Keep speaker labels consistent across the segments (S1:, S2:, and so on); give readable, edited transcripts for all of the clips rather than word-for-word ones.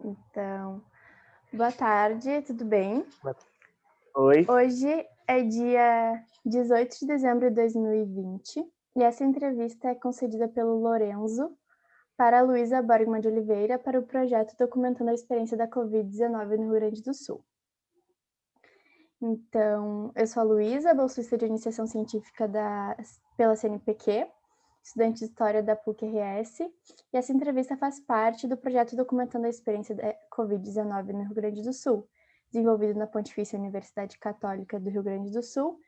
S1: Então, boa tarde, tudo bem?
S2: Oi.
S1: Hoje é dia 18 de dezembro de 2020 e essa entrevista é concedida pelo Lorenzo para a Luísa Borgman de Oliveira para o projeto Documentando a Experiência da Covid-19 no Rio Grande do Sul. Então, eu sou a Luísa, bolsista de iniciação científica pela CNPq, estudante de História da PUC-RS, e essa entrevista faz parte do projeto Documentando a Experiência da Covid-19 no Rio Grande do Sul, desenvolvido na Pontifícia Universidade Católica do Rio Grande do Sul,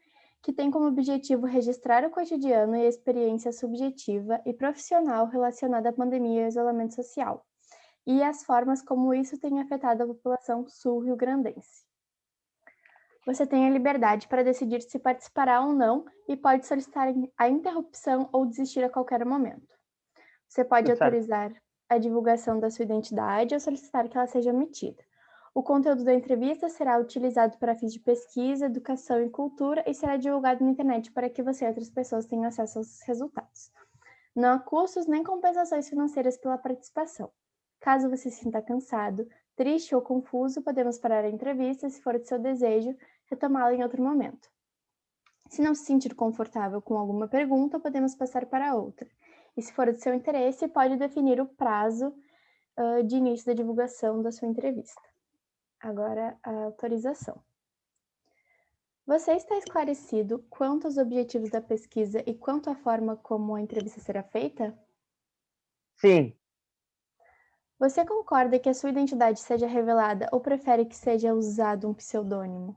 S1: que tem como objetivo registrar o cotidiano e a experiência subjetiva e profissional relacionada à pandemia e ao isolamento social, e as formas como isso tem afetado a população sul-riograndense. Você tem a liberdade para decidir se participará ou não e pode solicitar a interrupção ou desistir a qualquer momento. Você pode
S2: Tudo certo.
S1: autorizar a divulgação da sua identidade ou solicitar que ela seja omitida. O conteúdo da entrevista será utilizado para fins de pesquisa, educação e cultura e será divulgado na internet para que você e outras pessoas tenham acesso aos resultados. Não há custos nem compensações financeiras pela participação. Caso você se sinta cansado, triste ou confuso, podemos parar a entrevista, se for de seu desejo, retomá-la em outro momento. Se não se sentir confortável com alguma pergunta, podemos passar para outra. E se for de seu interesse, pode definir o prazo de início da divulgação da sua entrevista. Agora, a autorização. Você está esclarecido quanto aos objetivos da pesquisa e quanto à forma como a entrevista será feita?
S2: Sim,
S1: Você concorda que a sua identidade seja revelada ou prefere que seja usado um pseudônimo?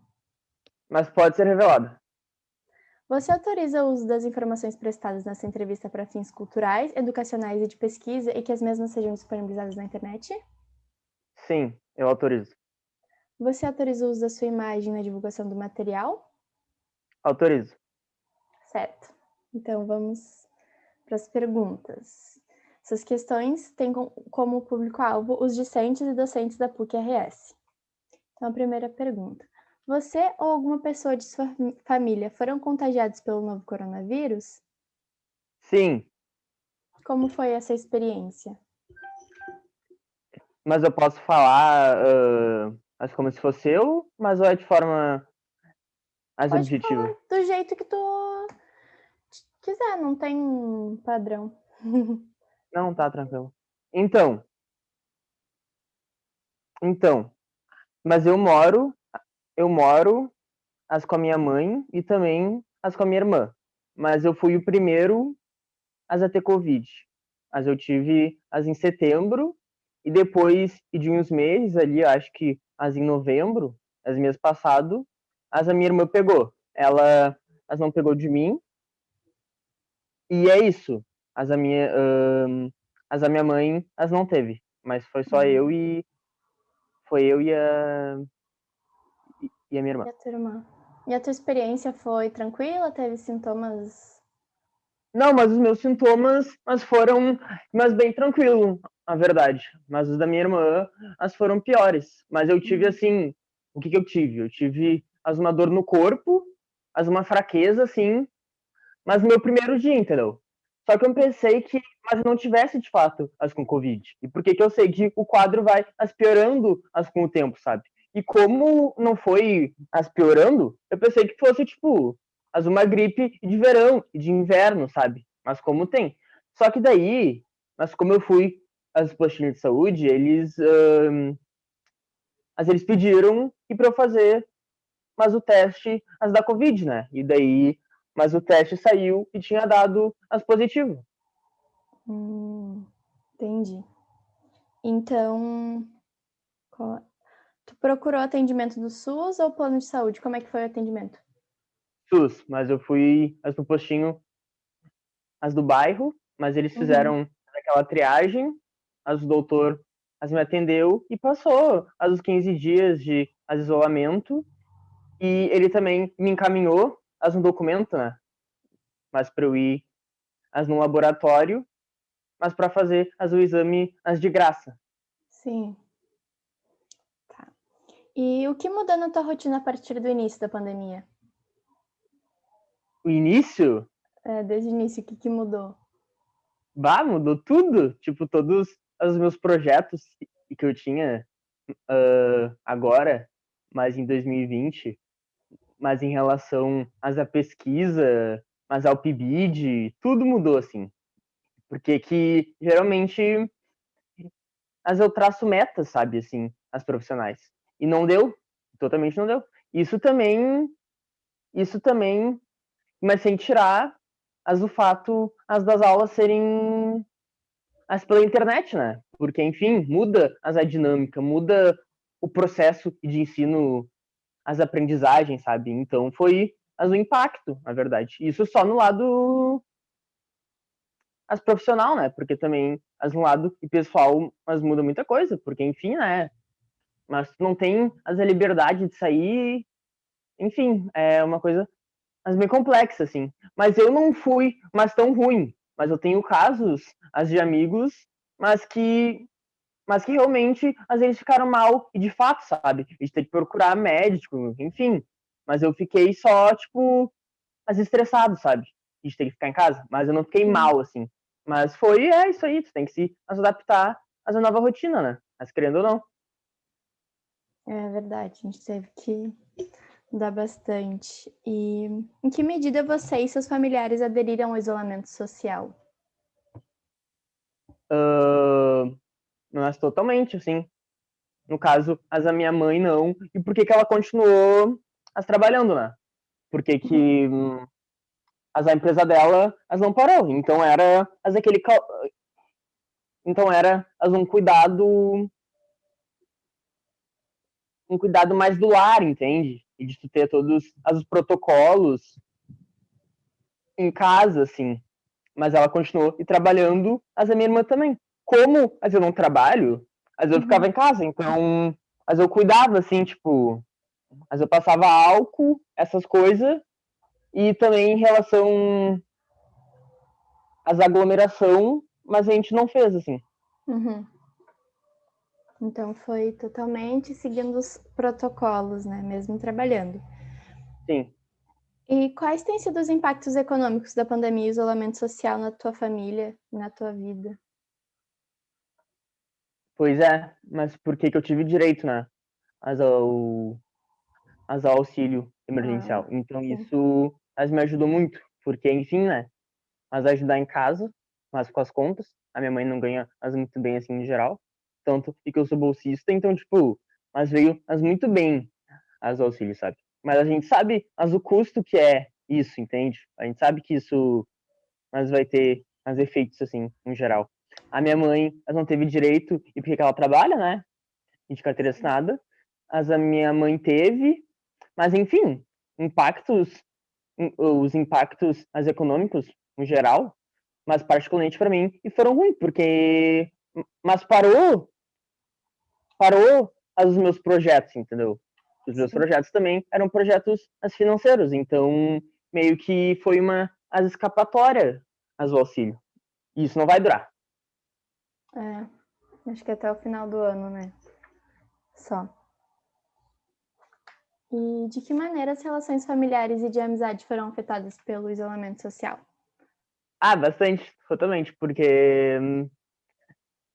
S2: mas pode ser revelada.
S1: Você autoriza o uso das informações prestadas nessa entrevista para fins culturais, educacionais e de pesquisa e que as mesmas sejam disponibilizadas na internet?
S2: Sim, eu autorizo.
S1: Você autoriza o uso da sua imagem na divulgação do material?
S2: Autorizo.
S1: Certo. Então vamos para as perguntas. Essas questões têm como público-alvo os discentes e docentes da PUC-RS. Então, a primeira pergunta. Você ou alguma pessoa de sua família foram contagiados pelo novo coronavírus?
S2: Sim,
S1: Como foi essa experiência?
S2: mas eu posso falar como se fosse eu, mas ou é de forma mais
S1: Pode falar
S2: objetiva?
S1: do jeito que tu quiser, não tem padrão.
S2: Não, tá tranquilo. Então, então, mas eu moro as com a minha mãe e também as com a minha irmã. Mas eu fui o primeiro as a ter Covid. Mas eu tive as em setembro e depois de uns meses ali, acho que as em novembro, as mês passado, as a minha irmã pegou. Ela as não pegou de mim e é isso. As a minha as a minha mãe as não teve, mas foi só eu e foi eu e a minha irmã.
S1: E a tua irmã? E a tua experiência foi tranquila? Teve sintomas?
S2: Não, mas os meus sintomas foram bem tranquilo, na verdade. Mas os da minha irmã, as foram piores. Mas eu tive assim, o que eu tive? Eu tive uma dor no corpo, uma fraqueza assim, mas no meu primeiro dia, entendeu? Só que eu pensei que mas não tivesse de fato as com Covid. E por que eu sei que o quadro vai as piorando as com o tempo, sabe? E como não foi as piorando, eu pensei que fosse tipo as uma gripe de verão, de inverno, sabe? Mas como tem. Só que daí, mas como eu fui as postinhas de saúde, eles pediram e para eu fazer mas o teste as da Covid, né? E daí, mas o teste saiu e tinha dado as positivo.
S1: Entendi. Então, tu procurou atendimento do SUS ou plano de saúde? Como é que foi o atendimento?
S2: SUS, mas eu fui as do postinho, as do bairro, mas eles
S1: Uhum.
S2: fizeram aquela triagem, as do doutor as me atendeu e passou as dos 15 dias de isolamento e ele também me encaminhou as um documento, né? Mas para eu ir as no laboratório, mas para fazer as o exame as de graça.
S1: Sim. Tá. E o que mudou na tua rotina a partir do início da pandemia?
S2: O início,
S1: Desde o início, o que mudou?
S2: mudou tudo. Tipo, todos os meus projetos e que eu tinha agora, mas em 2020, mas em relação às a pesquisa, mas ao PIBID, tudo mudou, assim. Porque que, geralmente, as eu traço metas, sabe, assim, as profissionais. E não deu, totalmente não deu. Isso também, mas sem tirar o fato as das aulas serem as pela internet, né? Porque, enfim, muda a dinâmica, muda o processo de ensino, as aprendizagens, sabe? Então foi o impacto, na verdade. Isso só no lado as profissional, né? Porque também as no lado e pessoal, mas muda muita coisa, porque enfim, né? Mas tu não tem a liberdade de sair, enfim, é uma coisa mas bem complexa, assim. Mas eu não fui mas tão ruim. Mas eu tenho casos, as de amigos, mas que realmente, às vezes, ficaram mal, e de fato, sabe? A gente tem que procurar médico, enfim. Mas eu fiquei só, tipo, mas estressado, sabe? A gente tem que ficar em casa. Mas eu não fiquei
S1: Sim.
S2: mal, assim. Mas é isso aí, tu tem que se adaptar à nova rotina, né? Mas querendo ou não.
S1: É verdade, a gente teve que mudar bastante. E em que medida você e seus familiares aderiram ao isolamento social?
S2: Mas totalmente, assim. No caso, as da minha mãe não. E por que que ela continuou trabalhando, né? Porque que a empresa dela as não parou. Então era um cuidado mais do lar, entende? E de tu ter todos os protocolos em casa, assim. Mas ela continuou e trabalhando, as da minha irmã também. Como eu não trabalho, às vezes eu ficava
S1: Uhum.
S2: em casa, então às vezes eu cuidava, assim, tipo, às vezes eu passava álcool, essas coisas, e também em relação às aglomeração, mas a gente não fez, assim.
S1: Uhum. Então foi totalmente seguindo os protocolos, né? Mesmo trabalhando.
S2: Sim.
S1: E quais têm sido os impactos econômicos da pandemia e isolamento social na tua família e na tua vida?
S2: Pois é, mas por que que eu tive direito, né? As ao, ao auxílio
S1: Ah,
S2: emergencial. Então
S1: sim.
S2: isso me ajudou muito, porque enfim, né? Mas ajudar em casa, mas com as contas. A minha mãe não ganha muito bem assim em geral, tanto e que eu sou bolsista, então tipo, mas veio muito bem as auxílios, sabe? Mas a gente sabe o custo que é isso, entende? A gente sabe que isso vai ter efeitos assim em geral. A minha mãe não teve direito e porque ela trabalha, né? De carteira assinada. A minha mãe teve, mas enfim, impactos, os impactos econômicos, em geral, mas particularmente para mim, e foram ruins, porque. Mas parou os meus projetos, entendeu? Os meus
S1: Sim.
S2: projetos também eram projetos financeiros, então meio que foi as escapatória o auxílio. E isso não vai durar.
S1: É, acho que até o final do ano, né? Só. E de que maneira as relações familiares e de amizade foram afetadas pelo isolamento social?
S2: Bastante, totalmente, porque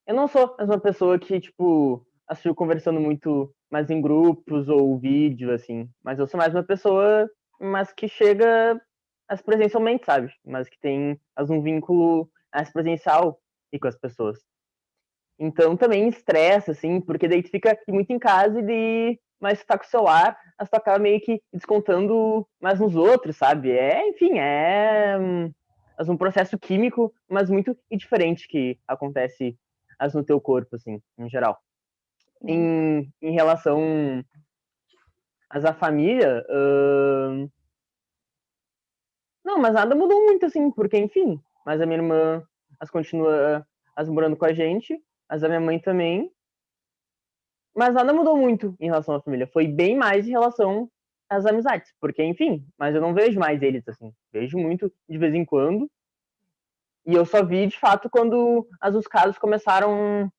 S2: eu não sou uma pessoa que, tipo, assistiu conversando muito mais em grupos ou vídeo, assim. Mas eu sou mais uma pessoa, mas que chega presencialmente, sabe? Mas que tem um vínculo presencial e com as pessoas. Então também estressa, assim, porque daí tu fica muito em casa mas tu tá com o celular, mas tu acaba meio que descontando mais nos outros, sabe? Enfim, um processo químico, mas muito diferente que acontece no teu corpo, assim, em geral.
S1: É.
S2: Em relação à família, não, mas nada mudou muito, assim, porque, enfim, mas a minha irmã continua morando com a gente, as da minha mãe também, mas nada mudou muito em relação à família. Foi bem mais em relação às amizades, porque, enfim, mas eu não vejo mais eles, assim, vejo muito de vez em quando, e eu só vi, de fato, quando os casos começaram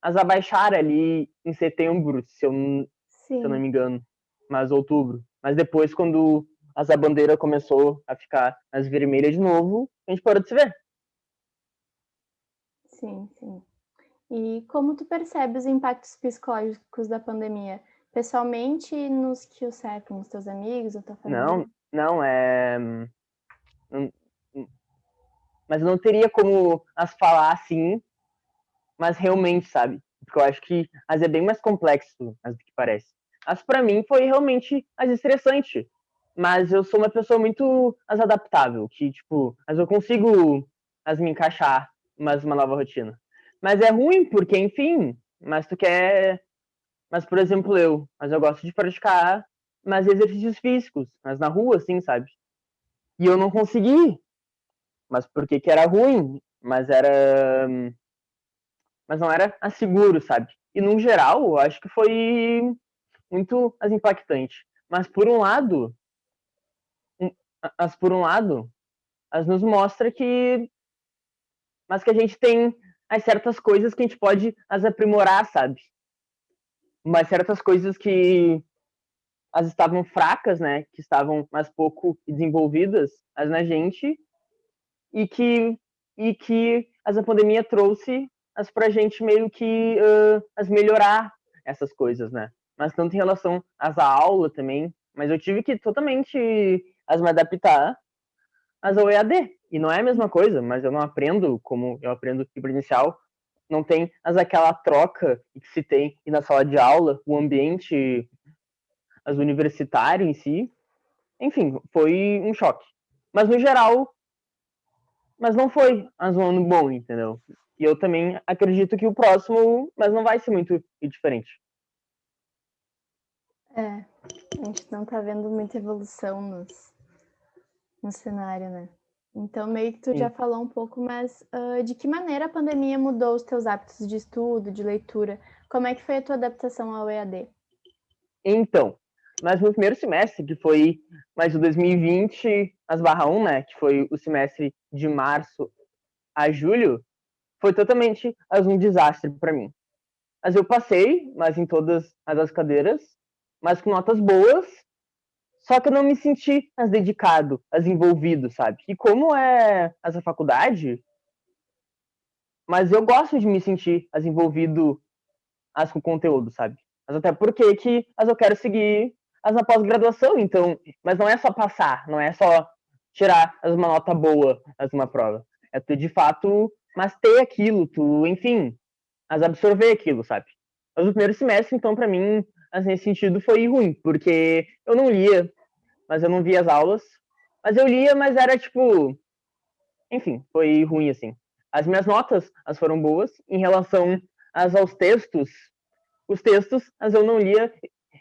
S2: a baixar ali em setembro, se eu não
S1: Sim,
S2: me engano, mas outubro. Mas depois, quando a bandeira começou a ficar as vermelhas de novo, a gente parou de se ver.
S1: sim, sim. E como tu percebe os impactos psicológicos da pandemia? Pessoalmente, nos que o cercam, os teus amigos, a tua
S2: Não,
S1: família?
S2: não, não- mas não teria como as falar assim, mas realmente, sabe? Porque eu acho que as é bem mais complexo as do que parece. As para mim foi realmente as estressante, mas eu sou uma pessoa muito as adaptável, que tipo, as eu consigo as me encaixar, mas uma nova rotina. Mas é ruim porque, enfim, mas tu quer, mas por exemplo, mas eu gosto de praticar mas exercícios físicos, mas na rua assim, sabe? E eu não consegui, mas porque que era ruim, mas não era seguro, sabe? E no geral, eu acho que foi muito impactante. Mas por um lado, por um lado, as nos mostra que, mas que a gente tem as certas coisas que a gente pode as aprimorar, sabe? Mas certas coisas que as estavam fracas, né? Que estavam mais pouco desenvolvidas, as na gente e que a pandemia trouxe as pra gente meio que as melhorar essas coisas, né? Mas tanto em relação às aula também, mas eu tive que totalmente as me adaptar às ao EAD. E não é a mesma coisa, mas eu não aprendo como eu aprendo em presencial. Não tem as aquela troca que se tem na sala de aula, o ambiente as universitário em si. Enfim, foi um choque. Mas no geral, mas não foi um ano bom, entendeu? E eu também acredito que o próximo, mas não vai ser muito diferente.
S1: É, a gente não tá vendo muita evolução no cenário, né? Então, meio que tu já
S2: Sim.
S1: falou um pouco, mas de que maneira a pandemia mudou os teus hábitos de estudo, de leitura? Como é que foi a tua adaptação ao EAD?
S2: Então, mas no primeiro semestre, que foi mais o 2020, as barra 1, né, que foi o semestre de março a julho, foi totalmente um desastre para mim. Mas eu passei, mas em todas as cadeiras, mas com notas boas, só que eu não me senti as dedicado, as envolvido, sabe? E como é essa faculdade, mas eu gosto de me sentir as envolvido as com conteúdo, sabe? Mas até porque que as eu quero seguir as na pós-graduação, então, mas não é só passar, não é só tirar as uma nota boa as uma prova. É tu de fato, mas ter aquilo, tu, enfim, as absorver aquilo, sabe? Mas o primeiro semestre, então, para mim, assim, nesse sentido, foi ruim, porque eu não lia, mas eu não via as aulas, mas eu lia, mas era tipo, enfim, foi ruim assim. As minhas notas, as foram boas em relação aos textos. Os textos, as eu não lia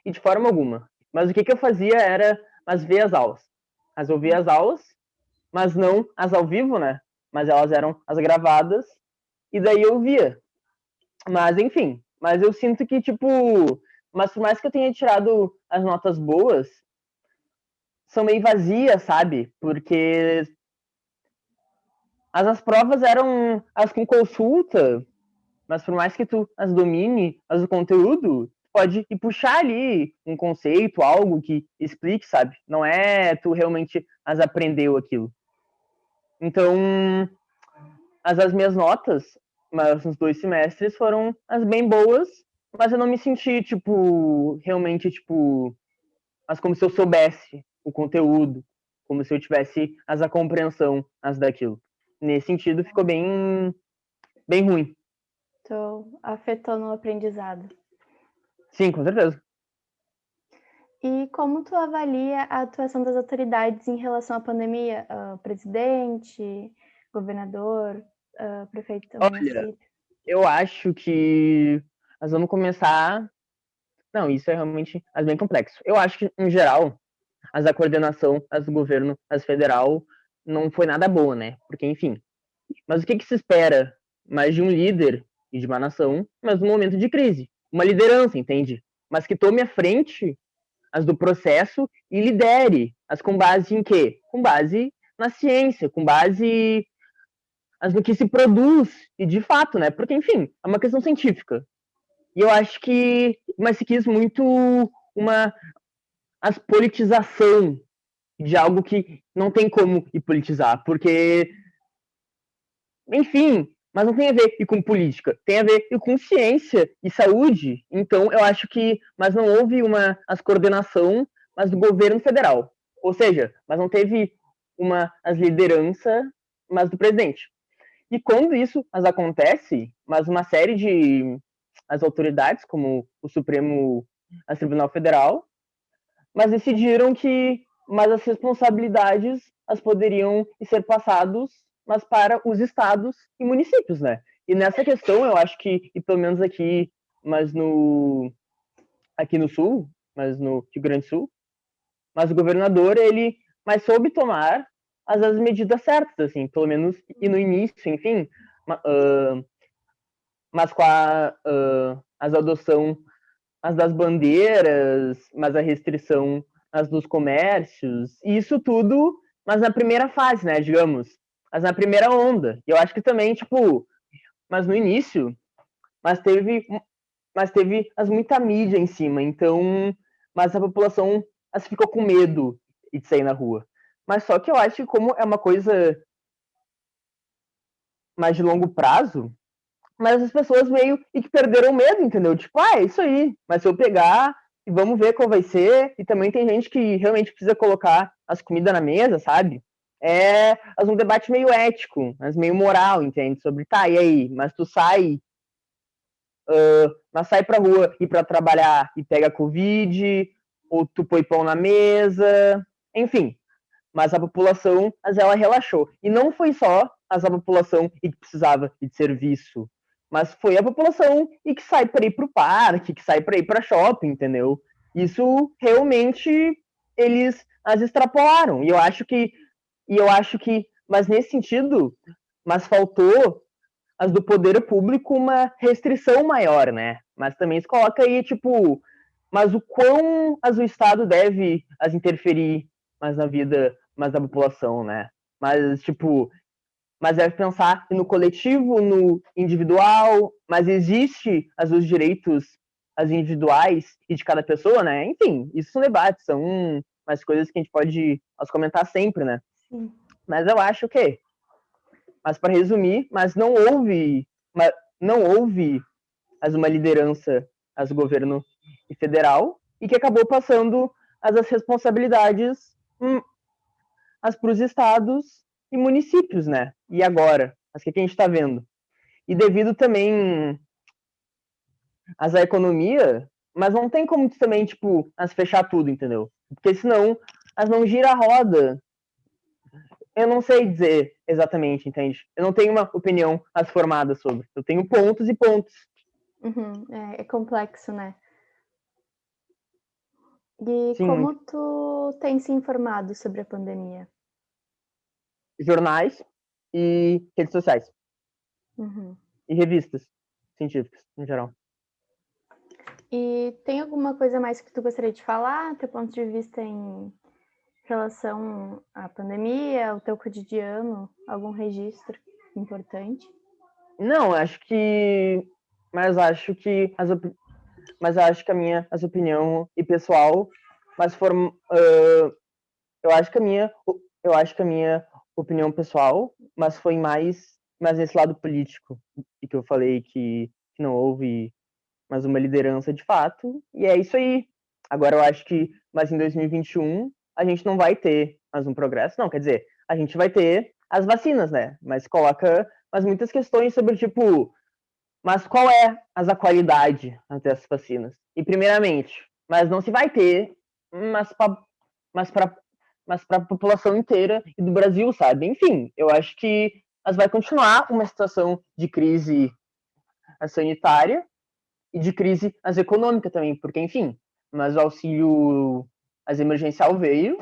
S2: e de forma alguma. Mas o que eu fazia era as ver as aulas. As ouvia as aulas, mas não as ao vivo, né? Mas elas eram as gravadas e daí eu via. Mas enfim, mas eu sinto que tipo, mas por mais que eu tenha tirado as notas boas, são meio vazias, sabe? Porque as provas eram as com consulta, mas por mais que tu as domine, as o conteúdo, pode ir puxar ali um conceito, algo que explique, sabe? Não é tu realmente as aprendeu aquilo. Então, as minhas notas, mas nos 2 semestres foram as bem boas, mas eu não me senti, tipo, realmente, tipo, as como se eu soubesse o conteúdo, como se eu tivesse a compreensão as daquilo. Nesse sentido, ficou bem ruim.
S1: Tô afetando o aprendizado.
S2: Sim, com certeza.
S1: E como tu avalia a atuação das autoridades em relação à pandemia? Presidente, governador, prefeito do
S2: Olha,
S1: município?
S2: eu acho que nós vamos começar. Não, isso é realmente bem complexo. Eu acho que, em geral, as da coordenação, as do governo, as federal, não foi nada boa, né? Porque, enfim. Mas o que se espera mais de um líder e de uma nação, mas num momento de crise? Uma liderança, entende? Mas que tome a frente as do processo e lidere as com base em quê? Com base na ciência, com base as no que se produz e de fato, né? Porque, enfim, é uma questão científica. E eu acho que, mas se quis muito uma as politização de algo que não tem como ir politizar, porque, enfim, mas não tem a ver e com política, tem a ver e com ciência e saúde. Então, eu acho que, mas não houve as coordenação, mas do governo federal. Ou seja, mas não teve as lideranças, mas do presidente. E quando isso mas acontece, mas uma série de as autoridades, como o Supremo Tribunal Federal, mas decidiram que mas as responsabilidades as poderiam ser passados mas para os estados e municípios, né? E nessa questão eu acho que, e pelo menos aqui, mas aqui no sul, mas no Rio Grande do Sul, mas o governador ele mas soube tomar as medidas certas, assim, pelo menos e no início, enfim, mas com as adoção as das bandeiras, mas a restrição as dos comércios, e isso tudo, mas na primeira fase, né, digamos, mas na primeira onda. E eu acho que também, tipo, mas no início, mas teve muita mídia em cima, então, mas a população ficou com medo de sair na rua. Mas só que eu acho que como é uma coisa mais de longo prazo, mas as pessoas meio e que perderam medo, entendeu? Tipo, é isso aí, mas se eu pegar e vamos ver qual vai ser, e também tem gente que realmente precisa colocar as comidas na mesa, sabe? É um debate meio ético, mas meio moral, entende? Sobre, tá, e aí, mas tu mas sai pra rua e pra trabalhar e pega Covid, ou tu põe pão na mesa, enfim. Mas a população, ela relaxou. E não foi só a população que precisava de serviço, mas foi a população que sai para ir para o parque, que sai para ir para shopping, entendeu? Isso realmente eles as extrapolaram. Mas nesse sentido, mas faltou as do poder público uma restrição maior, né? Mas também se coloca aí, tipo, mas o quão o Estado deve as interferir mais na vida mais da população, né? Mas, tipo, mas deve pensar no coletivo, no individual, mas existe os direitos as individuais e de cada pessoa, né? Enfim, isso são debates, são umas coisas que a gente pode comentar sempre, né?
S1: Sim.
S2: Mas eu acho que, mas para resumir, mas não houve uma liderança do governo federal e que acabou passando as responsabilidades para os estados e municípios, né? E agora? Mas o que a gente está vendo? E devido também a economia, mas não tem como também, tipo, fechar tudo, entendeu? Porque senão não gira a roda. Eu não sei dizer exatamente, entende? Eu não tenho uma opinião formada sobre. Eu tenho pontos e pontos.
S1: Uhum, é complexo, né? E
S2: Sim,
S1: como
S2: muito.
S1: tu tem se informado sobre a pandemia?
S2: Jornais e redes sociais.
S1: Uhum.
S2: E revistas científicas, em geral.
S1: E tem alguma coisa mais que tu gostaria de falar, teu ponto de vista em relação à pandemia, ao teu cotidiano, algum registro importante?
S2: Não, acho que. Mas acho que mas acho que a minha opinião e pessoal, mas eu acho que a minha opinião pessoal, mas foi mais nesse lado político e que eu falei que não houve mais uma liderança de fato, e é isso aí. Agora eu acho que mas em 2021 a gente não vai ter mais um progresso, não, quer dizer, a gente vai ter as vacinas, né? Mas coloca muitas questões sobre tipo mas qual é a qualidade dessas vacinas? E primeiramente, mas não se vai ter, mas para a população inteira e do Brasil, sabe? Enfim, eu acho que vai continuar uma situação de crise sanitária e de crise econômica também, porque enfim, mas o auxílio emergencial veio,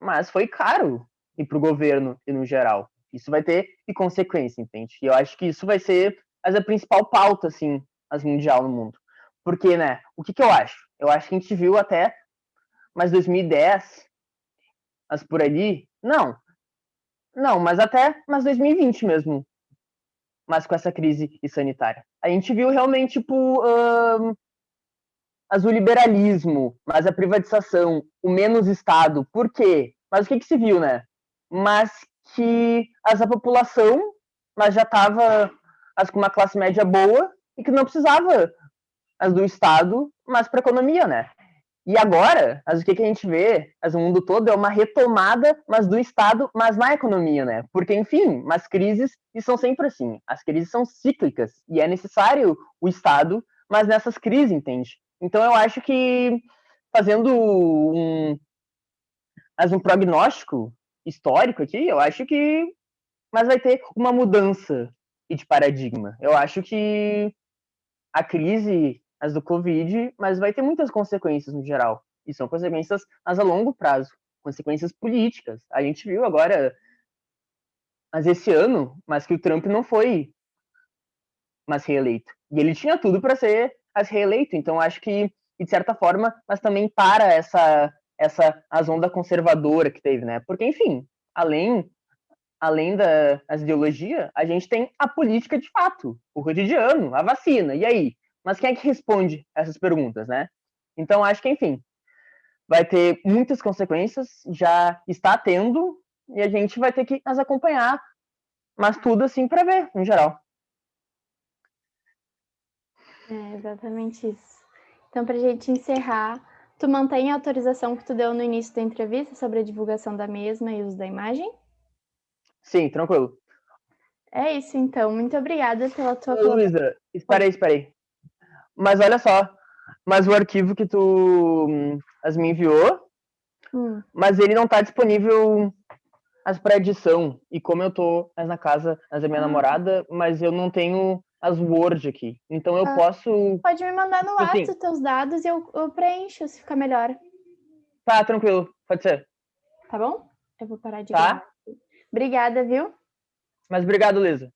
S2: mas foi caro e para o governo e no geral. Isso vai ter consequência, entende? E eu acho que isso vai ser a principal pauta, assim, mundial no mundo. Porque, né, o que eu acho? Eu acho que a gente viu até mais 2010, mas por ali, não, mas até mais 2020 mesmo, mas com essa crise sanitária. A gente viu realmente, tipo, o liberalismo, mas a privatização, o menos Estado. Por quê? Mas o que se viu, né? Mas que a população mas já estava as com uma classe média boa e que não precisava as do Estado, mas para a economia, né? E agora, o que a gente vê, o mundo todo, é uma retomada, mas do Estado, mas na economia, né? Porque, enfim, as crises, e são sempre assim, as crises são cíclicas, e é necessário o Estado, mas nessas crises, entende? Então eu acho que, fazendo um prognóstico histórico aqui, eu acho que mas vai ter uma mudança de paradigma. Eu acho que a crise, as do Covid, mas vai ter muitas consequências no geral. E são consequências mas a longo prazo, consequências políticas. A gente viu agora, mas esse ano, mas que o Trump não foi mais reeleito. E ele tinha tudo para ser reeleito. Então acho que, de certa forma, mas também para essa a onda conservadora que teve, né? Porque, enfim, além da ideologia, a gente tem a política de fato, o cotidiano, a vacina, e aí? Mas quem é que responde essas perguntas, né? Então, acho que, enfim, vai ter muitas consequências, já está tendo, e a gente vai ter que as acompanhar, mas tudo assim para ver, em geral.
S1: É exatamente isso. Então, para a gente encerrar, tu mantém a autorização que tu deu no início da entrevista sobre a divulgação da mesma e uso da imagem?
S2: Sim, tranquilo.
S1: É isso, então. Muito obrigada pela tua
S2: Ô,
S1: colaboração.
S2: Luísa, esperei. Mas olha só, mas o arquivo que tu as me enviou, mas ele não está disponível as para edição. E como eu tô na casa da minha namorada, mas eu não tenho as Word aqui. Então eu posso.
S1: Pode me mandar no
S2: Tipo assim,
S1: WhatsApp os teus dados e eu preencho se ficar melhor.
S2: tá, tranquilo, pode ser.
S1: Tá bom? Eu vou parar de gravar
S2: Tá?
S1: aqui. Obrigada, viu?
S2: Mas obrigado, Lisa.